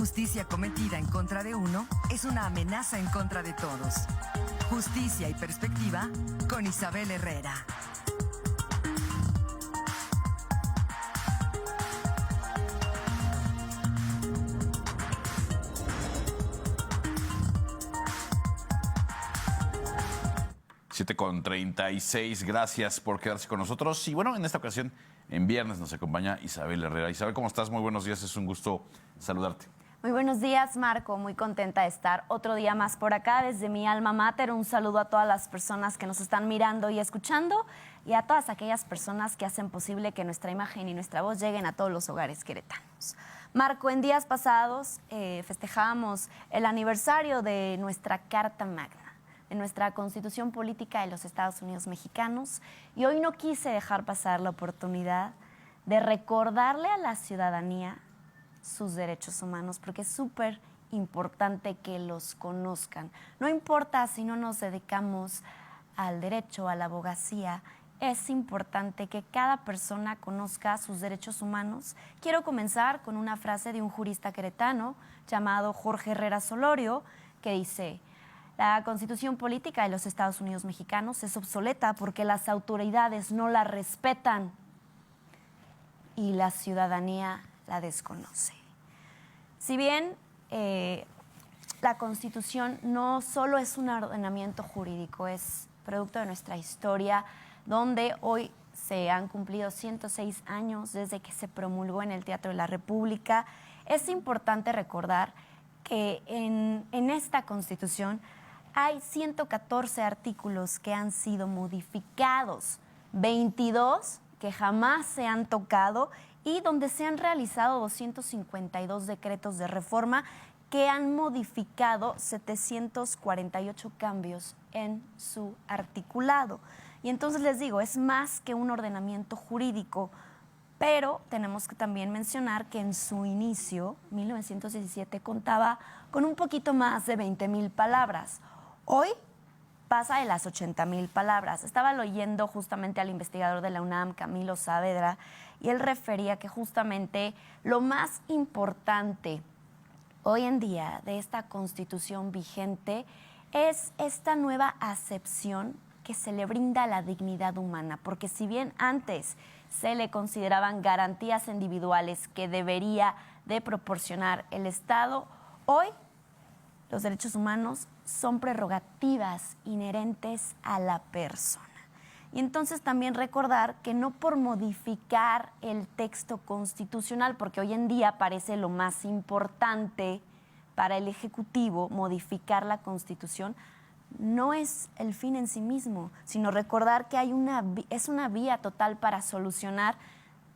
injusticia cometida en contra de uno es una amenaza en contra de todos. Justicia y perspectiva con Isabel Herrera. Con 36, gracias por quedarse con nosotros. Y bueno, en esta ocasión, en viernes, nos acompaña Isabel Herrera. Isabel, ¿cómo estás? Muy buenos días, es un gusto saludarte. Muy buenos días, Marco. Muy contenta de estar otro día más por acá desde mi alma mater. Un saludo a todas las personas que nos están mirando y escuchando y a todas aquellas personas que hacen posible que nuestra imagen y nuestra voz lleguen a todos los hogares queretanos. Marco, en días pasados festejábamos el aniversario de nuestra Carta Magna, de nuestra Constitución Política de los Estados Unidos Mexicanos, y hoy no quise dejar pasar la oportunidad de recordarle a la ciudadanía sus derechos humanos, porque es súper importante que los conozcan. No importa si no nos dedicamos al derecho, a la abogacía, es importante que cada persona conozca sus derechos humanos. Quiero comenzar con una frase de un jurista queretano llamado Jorge Herrera Solorio, que dice: la Constitución Política de los Estados Unidos Mexicanos es obsoleta porque las autoridades no la respetan y la ciudadanía la desconoce. Si bien la Constitución no solo es un ordenamiento jurídico, es producto de nuestra historia, donde hoy se han cumplido 106 años desde que se promulgó en el Teatro de la República, es importante recordar que en esta Constitución hay 114 artículos que han sido modificados, 22 que jamás se han tocado y donde se han realizado 252 decretos de reforma que han modificado 748 cambios en su articulado. Y entonces les digo, es más que un ordenamiento jurídico, pero tenemos que también mencionar que en su inicio, 1917, contaba con un poquito más de 20,000 palabras. Hoy pasa de las 80,000 palabras. Estaba leyendo justamente al investigador de la UNAM, Camilo Saavedra, y él refería que justamente lo más importante hoy en día de esta Constitución vigente es esta nueva acepción que se le brinda a la dignidad humana, porque si bien antes se le consideraban garantías individuales que debería de proporcionar el Estado, hoy los derechos humanos son prerrogativas inherentes a la persona. Y entonces también recordar que no por modificar el texto constitucional, porque hoy en día parece lo más importante para el Ejecutivo, modificar la Constitución, no es el fin en sí mismo, sino recordar que es una vía total para solucionar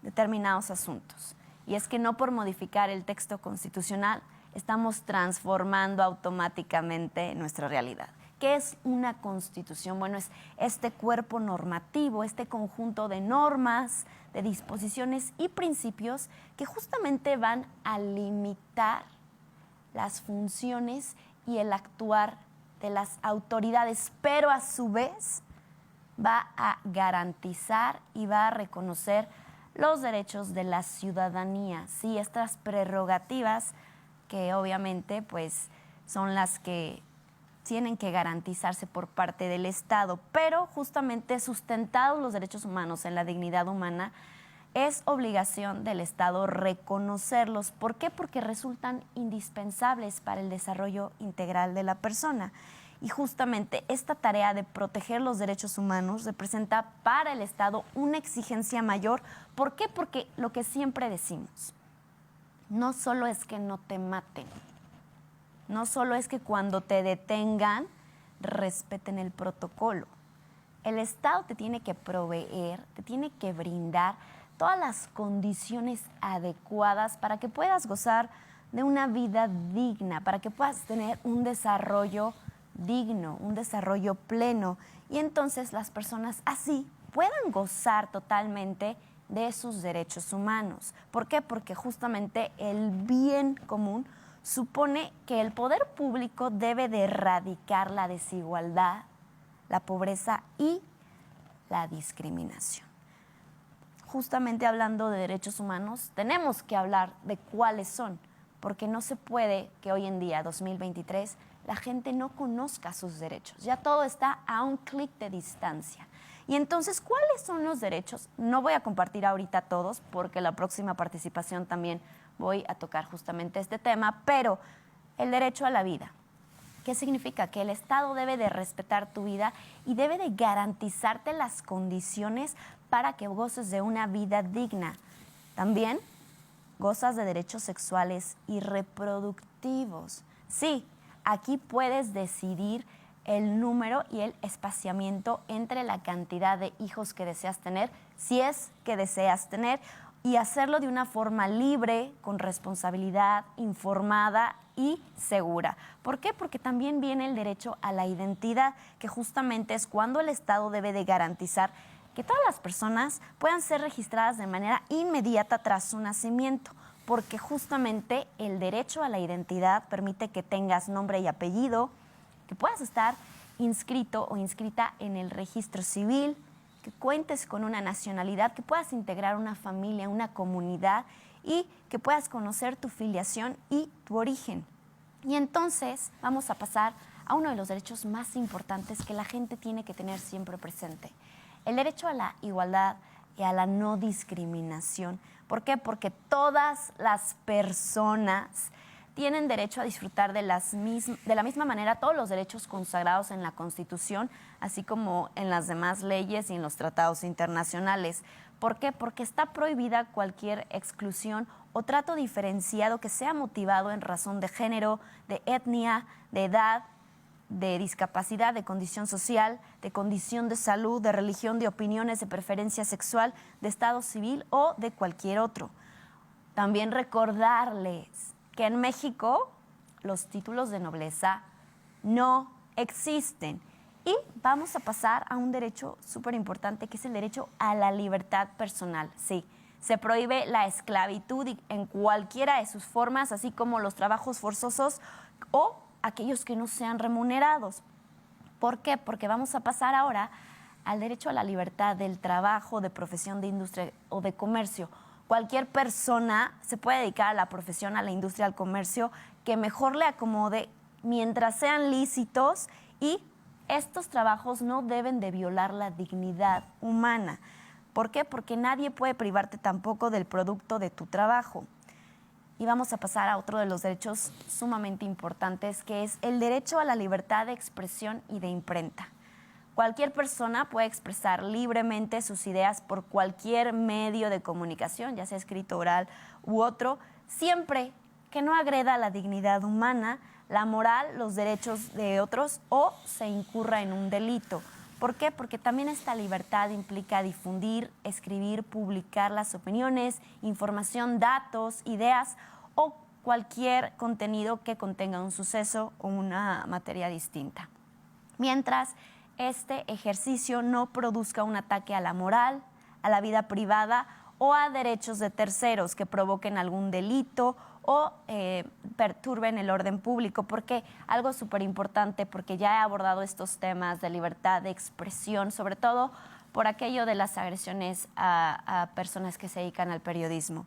determinados asuntos. Y es que no por modificar el texto constitucional estamos transformando automáticamente nuestra realidad. ¿Qué es una Constitución? Bueno, es este cuerpo normativo, este conjunto de normas, de disposiciones y principios que justamente van a limitar las funciones y el actuar de las autoridades, pero a su vez va a garantizar y va a reconocer los derechos de la ciudadanía. Sí, estas prerrogativas que obviamente pues son las que tienen que garantizarse por parte del Estado, pero justamente sustentados los derechos humanos en la dignidad humana, es obligación del Estado reconocerlos. ¿Por qué? Porque resultan indispensables para el desarrollo integral de la persona. Y justamente esta tarea de proteger los derechos humanos representa para el Estado una exigencia mayor. ¿Por qué? Porque lo que siempre decimos, no solo es que no te maten, no solo es que cuando te detengan respeten el protocolo. El Estado te tiene que proveer, te tiene que brindar todas las condiciones adecuadas para que puedas gozar de una vida digna, para que puedas tener un desarrollo digno, un desarrollo pleno. Y entonces las personas así puedan gozar totalmente de sus derechos humanos. ¿Por qué? Porque justamente el bien común supone que el poder público debe de erradicar la desigualdad, la pobreza y la discriminación. Justamente hablando de derechos humanos, tenemos que hablar de cuáles son, porque no se puede que hoy en día, 2023, la gente no conozca sus derechos. Ya todo está a un clic de distancia. Y entonces, ¿cuáles son los derechos? No voy a compartir ahorita todos, porque la próxima participación también voy a tocar justamente este tema, pero el derecho a la vida. ¿Qué significa? Que el Estado debe de respetar tu vida y debe de garantizarte las condiciones para que goces de una vida digna. También gozas de derechos sexuales y reproductivos. Sí, aquí puedes decidir el número y el espaciamiento entre la cantidad de hijos que deseas tener, si es que deseas tener, y hacerlo de una forma libre, con responsabilidad, informada y segura. ¿Por qué? Porque también viene el derecho a la identidad, que justamente es cuando el Estado debe de garantizar que todas las personas puedan ser registradas de manera inmediata tras su nacimiento, porque justamente el derecho a la identidad permite que tengas nombre y apellido, que puedas estar inscrito o inscrita en el registro civil, que cuentes con una nacionalidad, que puedas integrar una familia, una comunidad y que puedas conocer tu filiación y tu origen. Y entonces vamos a pasar a uno de los derechos más importantes que la gente tiene que tener siempre presente: el derecho a la igualdad y a la no discriminación. ¿Por qué? Porque todas las personas tienen derecho a disfrutar de la misma manera todos los derechos consagrados en la Constitución, así como en las demás leyes y en los tratados internacionales. ¿Por qué? Porque está prohibida cualquier exclusión o trato diferenciado que sea motivado en razón de género, de etnia, de edad, de discapacidad, de condición social, de condición de salud, de religión, de opiniones, de preferencia sexual, de estado civil o de cualquier otro. También recordarles que en México los títulos de nobleza no existen. Y vamos a pasar a un derecho súper importante, que es el derecho a la libertad personal. Sí, se prohíbe la esclavitud en cualquiera de sus formas, así como los trabajos forzosos o aquellos que no sean remunerados. ¿Por qué? Porque vamos a pasar ahora al derecho a la libertad del trabajo, de profesión, de industria o de comercio. Cualquier persona se puede dedicar a la profesión, a la industria, al comercio, que mejor le acomode mientras sean lícitos, y estos trabajos no deben de violar la dignidad humana. ¿Por qué? Porque nadie puede privarte tampoco del producto de tu trabajo. Y vamos a pasar a otro de los derechos sumamente importantes, que es el derecho a la libertad de expresión y de imprenta. Cualquier persona puede expresar libremente sus ideas por cualquier medio de comunicación, ya sea escrito, oral u otro, siempre que no agreda la dignidad humana, la moral, los derechos de otros o se incurra en un delito. ¿Por qué? Porque también esta libertad implica difundir, escribir, publicar las opiniones, información, datos, ideas o cualquier contenido que contenga un suceso o una materia distinta. Mientras este ejercicio no produzca un ataque a la moral, a la vida privada o a derechos de terceros que provoquen algún delito o perturben el orden público. Porque algo súper importante, porque ya he abordado estos temas de libertad de expresión, sobre todo por aquello de las agresiones a personas que se dedican al periodismo.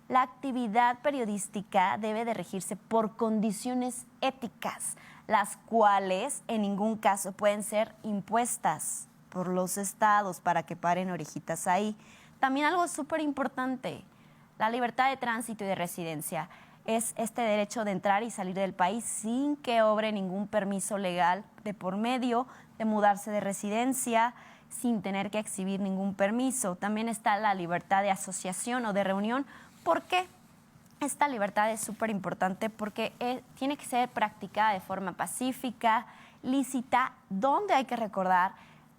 La actividad periodística debe de regirse por condiciones éticas, las cuales en ningún caso pueden ser impuestas por los estados para que paren orejitas ahí. También algo súper importante, la libertad de tránsito y de residencia. Es este derecho de entrar y salir del país sin que obre ningún permiso legal de por medio, de mudarse de residencia sin tener que exhibir ningún permiso. También está la libertad de asociación o de reunión. ¿Por qué? Esta libertad es súper importante porque tiene que ser practicada de forma pacífica, lícita, donde hay que recordar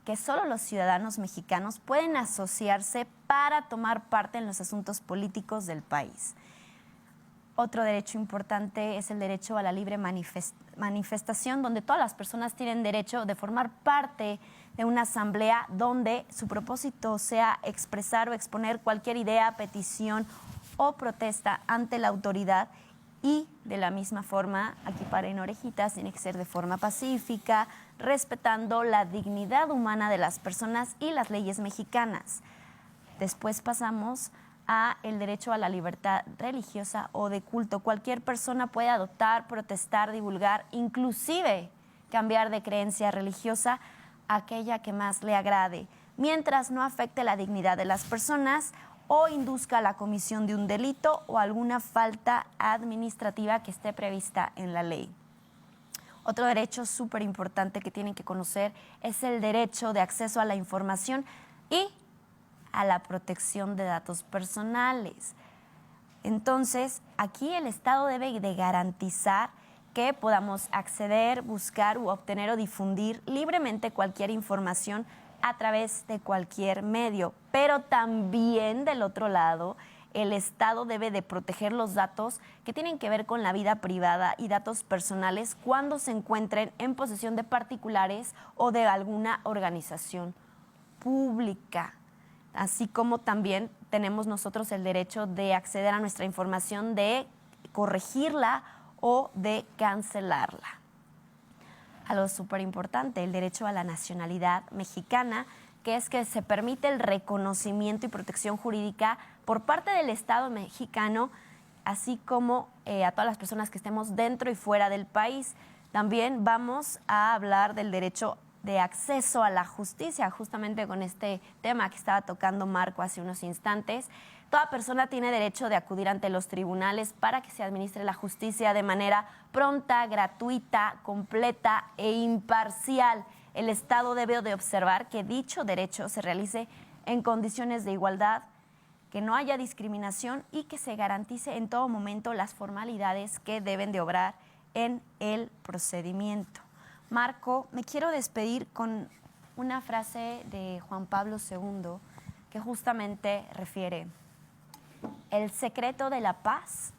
que solo los ciudadanos mexicanos pueden asociarse para tomar parte en los asuntos políticos del país. Otro derecho importante es el derecho a la libre manifestación, donde todas las personas tienen derecho de formar parte de una asamblea donde su propósito sea expresar o exponer cualquier idea, petición o protesta ante la autoridad, y de la misma forma, aquí paren orejitas, tiene que ser de forma pacífica, respetando la dignidad humana de las personas y las leyes mexicanas. Después pasamos a el derecho a la libertad religiosa o de culto. Cualquier persona puede adoptar, protestar, divulgar, inclusive cambiar de creencia religiosa a aquella que más le agrade, mientras no afecte la dignidad de las personas o induzca a la comisión de un delito o alguna falta administrativa que esté prevista en la ley. Otro derecho súper importante que tienen que conocer es el derecho de acceso a la información y a la protección de datos personales. Entonces, aquí el Estado debe de garantizar que podamos acceder, buscar u obtener o difundir libremente cualquier información a través de cualquier medio. Pero también, del otro lado, el Estado debe de proteger los datos que tienen que ver con la vida privada y datos personales cuando se encuentren en posesión de particulares o de alguna organización pública. Así como también tenemos nosotros el derecho de acceder a nuestra información, de corregirla o de cancelarla. Algo súper importante, el derecho a la nacionalidad mexicana, que es que se permite el reconocimiento y protección jurídica por parte del Estado mexicano, así como a todas las personas que estemos dentro y fuera del país. También vamos a hablar del derecho de acceso a la justicia, justamente con este tema que estaba tocando Marco hace unos instantes. Toda persona tiene derecho de acudir ante los tribunales para que se administre la justicia de manera pronta, gratuita, completa e imparcial. El Estado debe de observar que dicho derecho se realice en condiciones de igualdad, que no haya discriminación y que se garantice en todo momento las formalidades que deben de obrar en el procedimiento. Marco, me quiero despedir con una frase de Juan Pablo II que justamente refiere: el secreto de la paz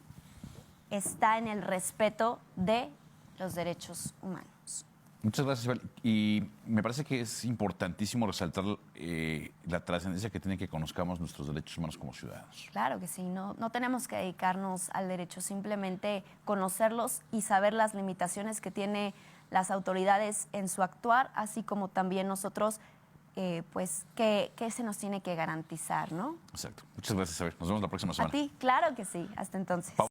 está en el respeto de los derechos humanos. Muchas gracias, Isabel. Y me parece que es importantísimo resaltar la trascendencia que tiene que conozcamos nuestros derechos humanos como ciudadanos. Claro que sí, no tenemos que dedicarnos al derecho, simplemente conocerlos y saber las limitaciones que tiene las autoridades en su actuar, así como también nosotros, pues, qué se nos tiene que garantizar, ¿no? Exacto. Muchas gracias, Isabel. Nos vemos la próxima semana. A ti, claro que sí. Hasta entonces.